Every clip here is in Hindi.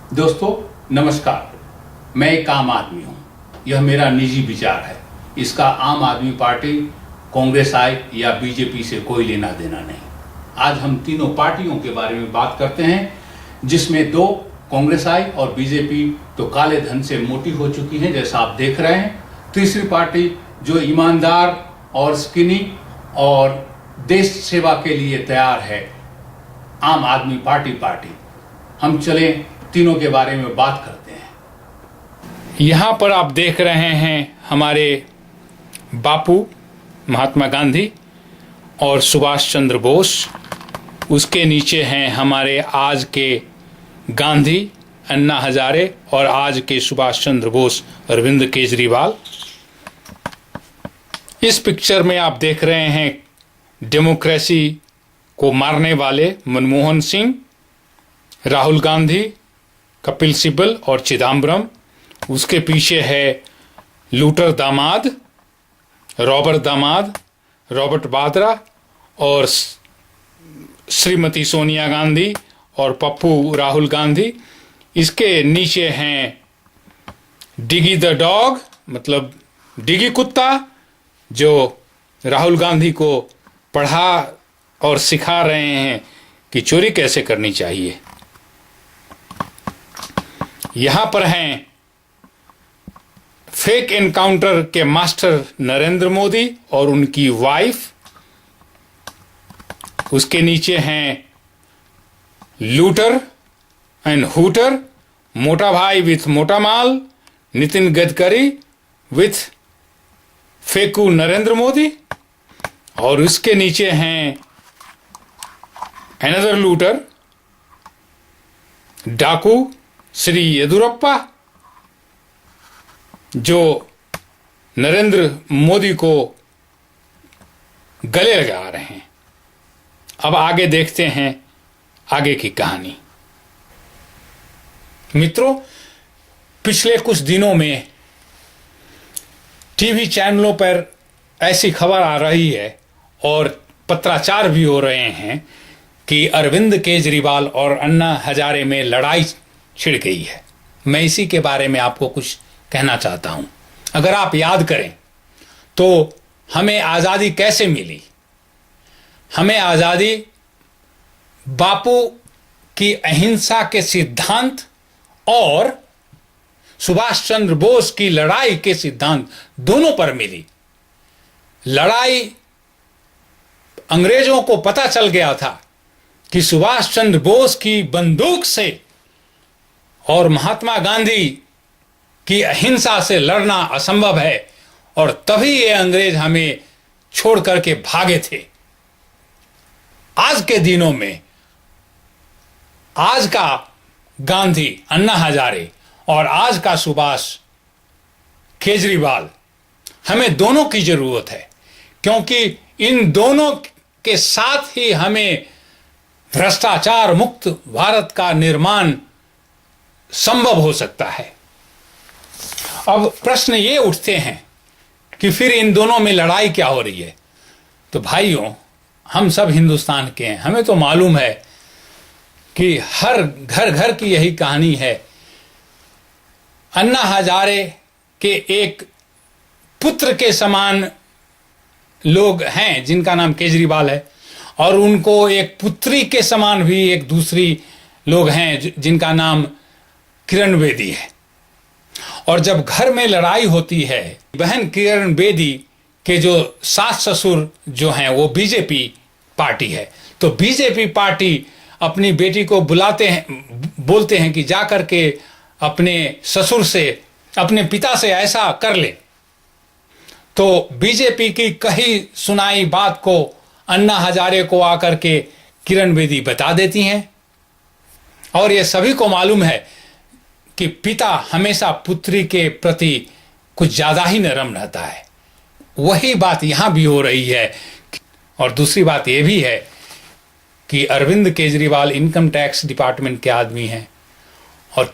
दोस्तों नमस्कार। मैं एक आम आदमी हूं, यह मेरा निजी विचार है। इसका आम आदमी पार्टी, कांग्रेस आए या बीजेपी से कोई लेना देना नहीं। आज हम तीनों पार्टियों के बारे में बात करते हैं, जिसमें दो कांग्रेस आई और बीजेपी तो काले धन से मोटी हो चुकी है, जैसा आप देख रहे हैं। तीसरी पार्टी जो ईमानदार और स्किनी और देश सेवा के लिए तैयार है, आम आदमी पार्टी। हम चले तीनों के बारे में बात करते हैं। यहां पर आप देख रहे हैं हमारे बापू महात्मा गांधी और सुभाष चंद्र बोस। उसके नीचे हैं हमारे आज के गांधी अन्ना हजारे और आज के सुभाष चंद्र बोस अरविंद केजरीवाल। इस पिक्चर में आप देख रहे हैं डेमोक्रेसी को मारने वाले मनमोहन सिंह, राहुल गांधी, कपिल सिब्बल और चिदम्बरम। उसके पीछे है लूटर दामाद, रॉबर्ट वाड्रा और श्रीमती सोनिया गांधी और पप्पू राहुल गांधी। इसके नीचे हैं डिगी द डॉग, मतलब डिगी कुत्ता, जो राहुल गांधी को पढ़ा और सिखा रहे हैं कि चोरी कैसे करनी चाहिए। यहां पर हैं फेक एनकाउंटर के मास्टर नरेंद्र मोदी और उनकी वाइफ। उसके नीचे हैं लूटर एंड हूटर, मोटा भाई विथ मोटा माल, नितिन गडकरी विथ फेकू नरेंद्र मोदी। और उसके नीचे हैं अनदर लूटर, डाकू श्री येदुरप्पा, जो नरेंद्र मोदी को गले लगा रहे हैं। अब आगे देखते हैं आगे की कहानी। मित्रों, पिछले कुछ दिनों में टीवी चैनलों पर ऐसी खबर आ रही है और पत्राचार भी हो रहे हैं कि अरविंद केजरीवाल और अन्ना हजारे में लड़ाई छिड़ गई है। मैं इसी के बारे में आपको कुछ कहना चाहता हूं। अगर आप याद करें तो हमें आजादी कैसे मिली? हमें आजादी बापू की अहिंसा के सिद्धांत और सुभाष चंद्र बोस की लड़ाई के सिद्धांत दोनों पर मिली। लड़ाई, अंग्रेजों को पता चल गया था कि सुभाष चंद्र बोस की बंदूक से और महात्मा गांधी की अहिंसा से लड़ना असंभव है, और तभी ये अंग्रेज हमें छोड़ करके भागे थे। आज के दिनों में आज का गांधी अन्ना हजारे और आज का सुभाष केजरीवाल, हमें दोनों की जरूरत है, क्योंकि इन दोनों के साथ ही हमें भ्रष्टाचार मुक्त भारत का निर्माण संभव हो सकता है। अब प्रश्न ये उठते हैं कि फिर इन दोनों में लड़ाई क्या हो रही है? तो भाइयों, हम सब हिंदुस्तान के हैं, हमें तो मालूम है कि हर घर की यही कहानी है। अन्ना हजारे के एक पुत्र के समान लोग हैं जिनका नाम केजरीवाल है, और उनको एक पुत्री के समान भी एक दूसरी लोग हैं जिनका नाम किरण बेदी है। और जब घर में लड़ाई होती है, बहन किरण बेदी के जो सास ससुर जो हैं वो बीजेपी पार्टी है, तो बीजेपी पार्टी अपनी बेटी को बुलाते हैं, बोलते हैं कि जा करके अपने ससुर से, अपने पिता से ऐसा कर ले। तो बीजेपी की कही सुनाई बात को अन्ना हजारे को आकर के किरण बेदी बता देती हैं, और ये सभी को मालूम है कि पिता हमेशा पुत्री के प्रति कुछ ज्यादा ही नरम रहता है। वही बात यहां भी हो रही है। और दूसरी बात यह भी है कि Arvind Kejriwal income tax department के आदमी हैं और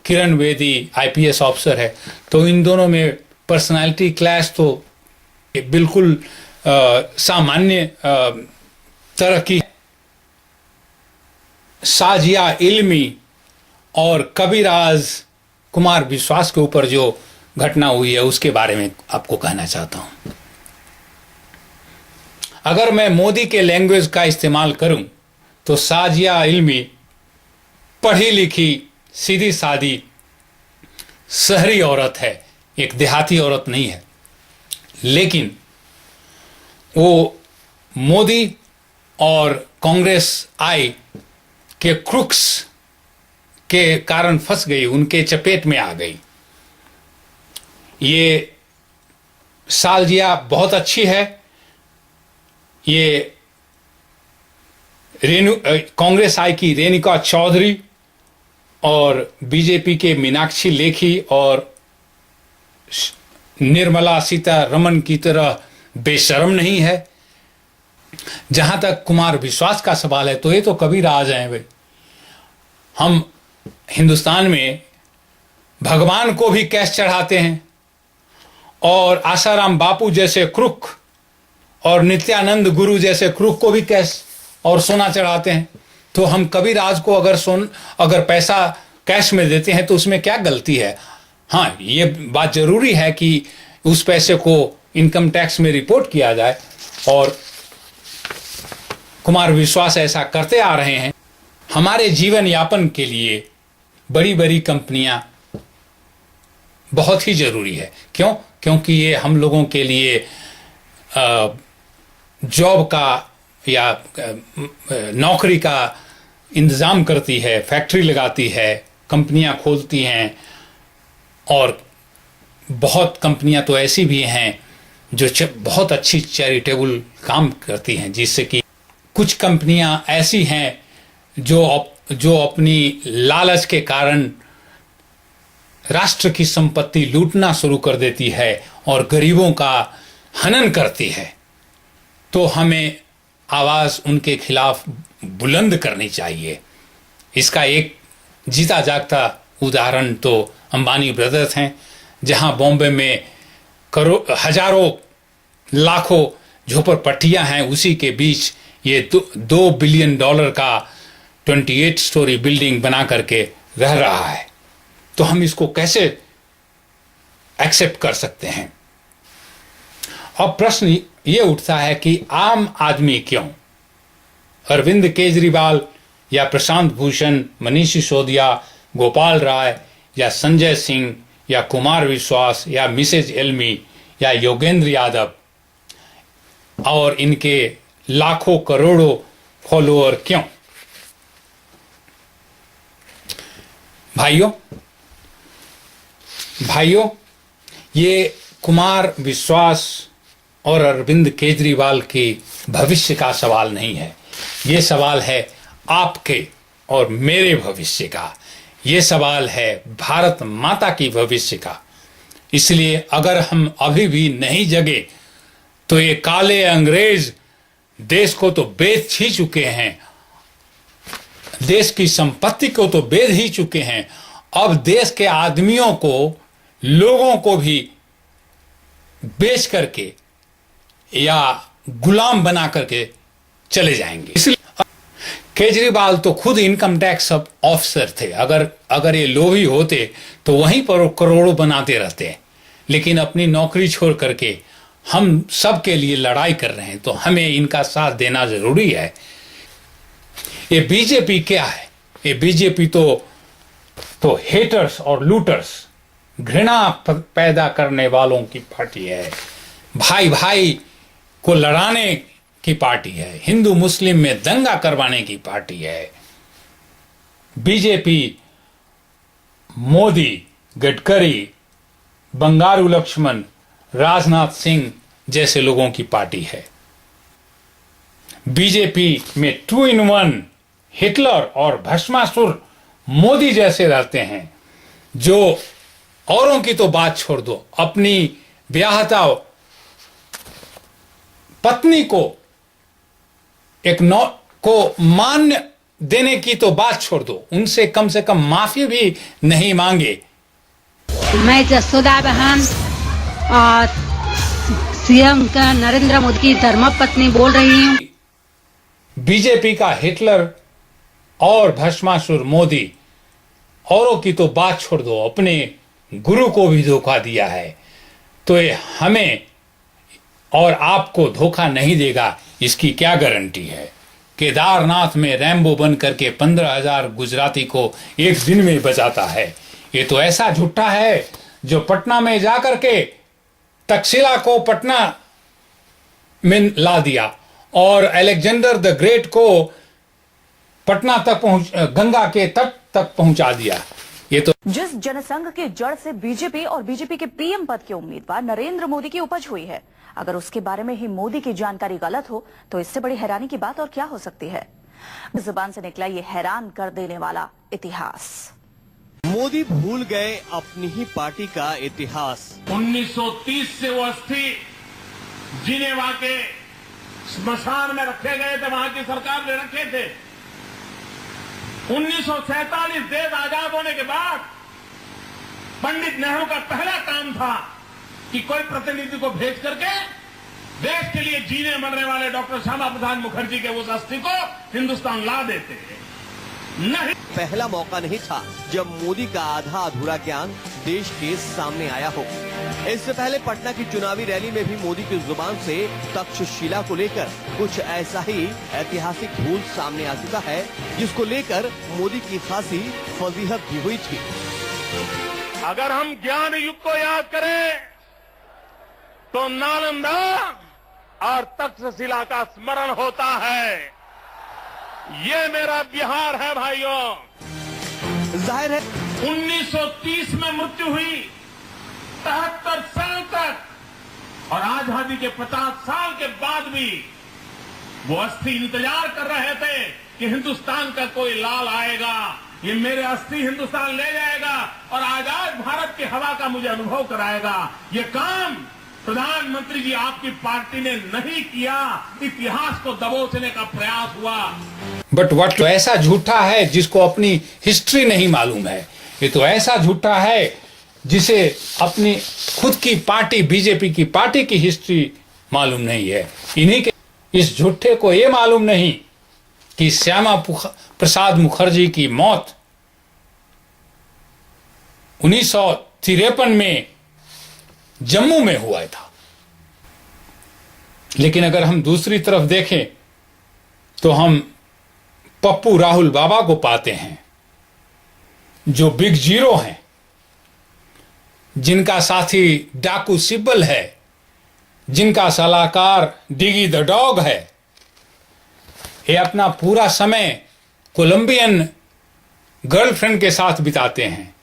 किरण बेदी आईपीएस ऑफिसर है, तो इन दोनों में पर्सनालिटी क्लैश तो बिल्कुल सामान्य तरह की। साजिया इल्मी और कविराज कुमार विश्वास के ऊपर जो घटना हुई है उसके बारे में आपको कहना चाहता हूं। अगर मैं मोदी के लैंग्वेज का इस्तेमाल करूं तो साजिया इल्मी पढ़ी लिखी सीधी सादी शहरी औरत है, एक देहाती औरत नहीं है। लेकिन वो मोदी और कांग्रेस आई के क्रुक्स के कारण फंस गई, उनके चपेट में आ गई। ये सालजिया बहुत अच्छी है। ये कांग्रेस आई की रेणुका चौधरी और बीजेपी के मीनाक्षी लेखी और निर्मला सीतारमण की तरह बेशर्म नहीं है। जहां तक कुमार विश्वास का सवाल है तो ये तो कबीराज हैं भाई। हम हिंदुस्तान में भगवान को भी कैश चढ़ाते हैं और आसाराम बापू जैसे क्रुक और नित्यानंद गुरु जैसे क्रुक को भी कैश और सोना चढ़ाते हैं। तो हम कबीराज को अगर पैसा कैश में देते हैं तो उसमें क्या गलती है? हाँ, ये बात जरूरी है कि उस पैसे को इनकम टैक्स में रिपोर्ट किया जाए और कुमार विश्वास ऐसा करते आ रहे हैं। हमारे जीवन यापन के लिए बड़ी बड़ी कंपनियां बहुत ही जरूरी है। क्यों? क्योंकि ये हम लोगों के लिए जॉब का या नौकरी का इंतजाम करती है, फैक्ट्री लगाती है, कंपनियां खोलती हैं। और बहुत कंपनियां तो ऐसी भी हैं जो बहुत अच्छी चैरिटेबल काम करती हैं, जिससे कि कुछ कंपनियां ऐसी हैं जो अपनी लालच के कारण राष्ट्र की संपत्ति लूटना शुरू कर देती है और गरीबों का हनन करती है। तो हमें आवाज उनके खिलाफ बुलंद करनी चाहिए। इसका एक जीता जागता उदाहरण तो अंबानी ब्रदर्स हैं, जहां बॉम्बे में हजारों लाखों झोपड़पट्टियां हैं, उसी के बीच ये $2 बिलियन का 28 स्टोरी बिल्डिंग बना करके रह रहा है। तो हम इसको कैसे एक्सेप्ट कर सकते हैं? अब प्रश्न ये उठता है कि आम आदमी क्यों, अरविंद केजरीवाल या प्रशांत भूषण, मनीष सिसोदिया, गोपाल राय या संजय सिंह या कुमार विश्वास या मिसेज एल्मी या योगेंद्र यादव और इनके लाखों करोड़ों फॉलोअर क्यों? भाइयों, ये कुमार विश्वास और अरविंद केजरीवाल के भविष्य का सवाल नहीं है। ये सवाल है आपके और मेरे भविष्य का। ये सवाल है भारत माता की भविष्य का। इसलिए अगर हम अभी भी नहीं जगे तो ये काले अंग्रेज देश को तो बेच ही चुके हैं, देश की संपत्ति को तो बेच ही चुके हैं। अब देश के आदमियों को, लोगों को भी बेच करके या गुलाम बना करके चले जाएंगे। इसलिए केजरीवाल तो खुद इनकम टैक्स ऑफिसर थे। अगर ये लोभी होते तो वहीं पर करोड़ों बनाते रहते। लेकिन अपनी नौकरी छोड़ करके हम सब के लिए लड़ाई कर रहे हैं, तो हमें इनका साथ देना जरूरी है। ये बीजेपी क्या है? ये बीजेपी तो हेटर्स और लूटर्स, घृणा पैदा करने वालों की पार्टी है। भाई भाई को लड़ाने की पार्टी है, हिंदू मुस्लिम में दंगा करवाने की पार्टी है। बीजेपी मोदी, गडकरी, बंगारू लक्ष्मण, राजनाथ सिंह जैसे लोगों की पार्टी है। बीजेपी में 2 in 1 हिटलर और भस्मासुर मोदी जैसे रहते हैं, जो औरों की तो बात छोड़ दो, अपनी ब्याहता पत्नी को को मान्य देने की तो बात छोड़ दो, उनसे कम से कम माफी भी नहीं मांगे। मैं जसोदा बहन और सीएम का नरेंद्र मोदी की धर्मपत्नी बोल रही हूँ। बीजेपी का हिटलर और भस्मासुर मोदी औरों की तो बात छोड़ दो, अपने गुरु को भी धोखा दिया है, तो ये हमें और आपको धोखा नहीं देगा, इसकी क्या गारंटी है। केदारनाथ में रैम्बो बन करके 15,000 गुजराती को एक दिन में बचाता है। ये तो ऐसा झूठा है जो पटना में जाकर के तक्षशिला को पटना में ला दिया और अलेक्जेंडर द ग्रेट को पटना तक गंगा के तट तक पहुंचा दिया। ये तो जिस जनसंघ के जड़ से बीजेपी और बीजेपी के पीएम पद के उम्मीदवार नरेंद्र मोदी की उपज हुई है, अगर उसके बारे में ही मोदी की जानकारी गलत हो तो इससे बड़ी हैरानी की बात और क्या हो सकती है। जुबान से निकला ये हैरान कर देने वाला इतिहास। मोदी भूल गए अपनी ही पार्टी का इतिहास। 1930 से वो अस्थि जिनेवा के स्मशान में रखे गए थे, वहां की सरकार ने रखे थे। 1947 देश आजाद होने के बाद पंडित नेहरू का पहला काम था कि कोई प्रतिनिधि को भेज करके देश के लिए जीने मरने वाले डॉक्टर श्यामा प्रसाद मुखर्जी के उस अस्थि को हिंदुस्तान ला देते हैं। नहीं, पहला मौका नहीं था जब मोदी का आधा अधूरा ज्ञान देश के सामने आया हो। इससे पहले पटना की चुनावी रैली में भी मोदी की जुबान से तक्षशिला को लेकर कुछ ऐसा ही ऐतिहासिक भूल सामने आ चुका है, जिसको लेकर मोदी की खासी फजीहत भी हुई थी। अगर हम ज्ञान युग को याद करें तो नालंदा और तक्षशिला का स्मरण होता है। ये मेरा बिहार है भाइयों। जाहिर है 1930 में मृत्यु हुई, 73 साल तक, और आजादी के 50 साल के बाद भी वो अस्थि इंतजार कर रहे थे कि हिंदुस्तान का कोई लाल आएगा, ये मेरे अस्थि हिंदुस्तान ले जाएगा और आजाद भारत की हवा का मुझे अनुभव कराएगा। ये काम प्रधानमंत्री जी आपकी पार्टी ने नहीं किया, इतिहास को दबोचने का प्रयास हुआ। बट वट तो ऐसा झूठा है जिसको अपनी हिस्ट्री नहीं मालूम है। ये तो ऐसा झूठा है जिसे अपनी खुद की पार्टी बीजेपी की पार्टी की हिस्ट्री मालूम नहीं है। इन्हीं के इस झूठे को ये मालूम नहीं कि श्यामा प्रसाद मुखर्जी की मौत 1953 में जम्मू में हुआ था। लेकिन अगर हम दूसरी तरफ देखें तो हम पप्पू राहुल बाबा को पाते हैं, जो बिग जीरो हैं, जिनका साथी डाकू सिब्बल है, जिनका सलाहकार डिगी द डॉग है। ये अपना पूरा समय कोलंबियन गर्लफ्रेंड के साथ बिताते हैं।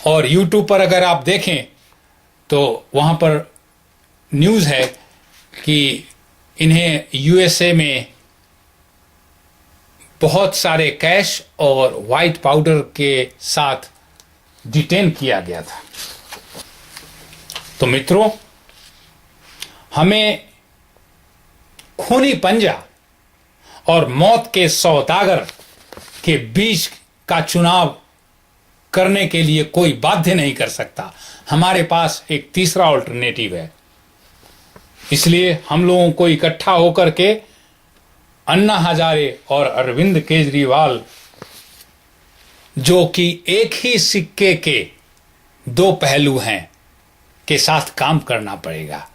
और यूट्यूब पर अगर आप देखें तो वहां पर न्यूज़ है कि इन्हें यूएसए में बहुत सारे कैश और व्हाइट पाउडर के साथ डिटेन किया गया था। तो मित्रों, हमें खूनी पंजा और मौत के सौदागर के बीच का चुनाव करने के लिए कोई बाध्य नहीं कर सकता। हमारे पास एक तीसरा ऑल्टरनेटिव है। इसलिए हम लोगों को इकट्ठा होकर के अन्ना हजारे और अरविंद केजरीवाल, जो कि एक ही सिक्के के दो पहलू हैं, के साथ काम करना पड़ेगा।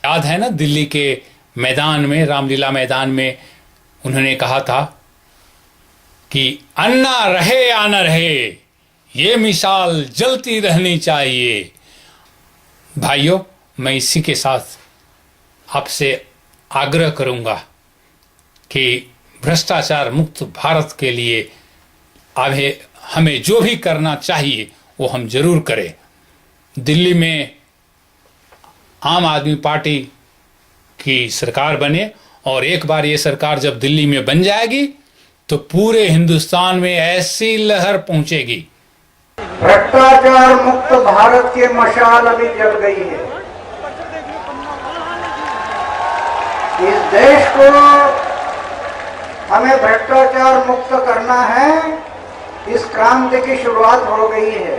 याद है ना, दिल्ली के मैदान में, रामलीला मैदान में उन्होंने कहा था कि अन्ना रहे या न रहे, ये मिसाल जलती रहनी चाहिए। भाइयों, मैं इसी के साथ आपसे आग्रह करूंगा कि भ्रष्टाचार मुक्त भारत के लिए हमें जो भी करना चाहिए वो हम जरूर करें। दिल्ली में आम आदमी पार्टी की सरकार बने, और एक बार ये सरकार जब दिल्ली में बन जाएगी तो पूरे हिंदुस्तान में ऐसी लहर पहुंचेगी। भ्रष्टाचार मुक्त भारत की मशाल अभी जल गई है। इस देश को हमें भ्रष्टाचार मुक्त करना है। इस क्रांति की शुरुआत हो गई है,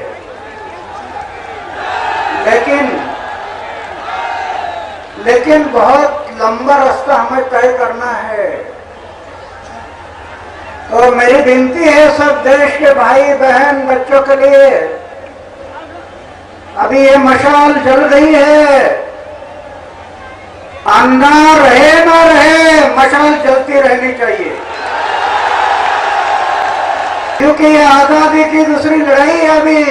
लेकिन बहुत लंबा रास्ता हमें तय करना है। तो मेरी विनती है सब देश के भाई बहन बच्चों के लिए, अभी ये मशाल जल गई है, अंधार रहे ना रहे मशाल जलती रहनी चाहिए, क्योंकि ये आजादी की दूसरी लड़ाई है अभी।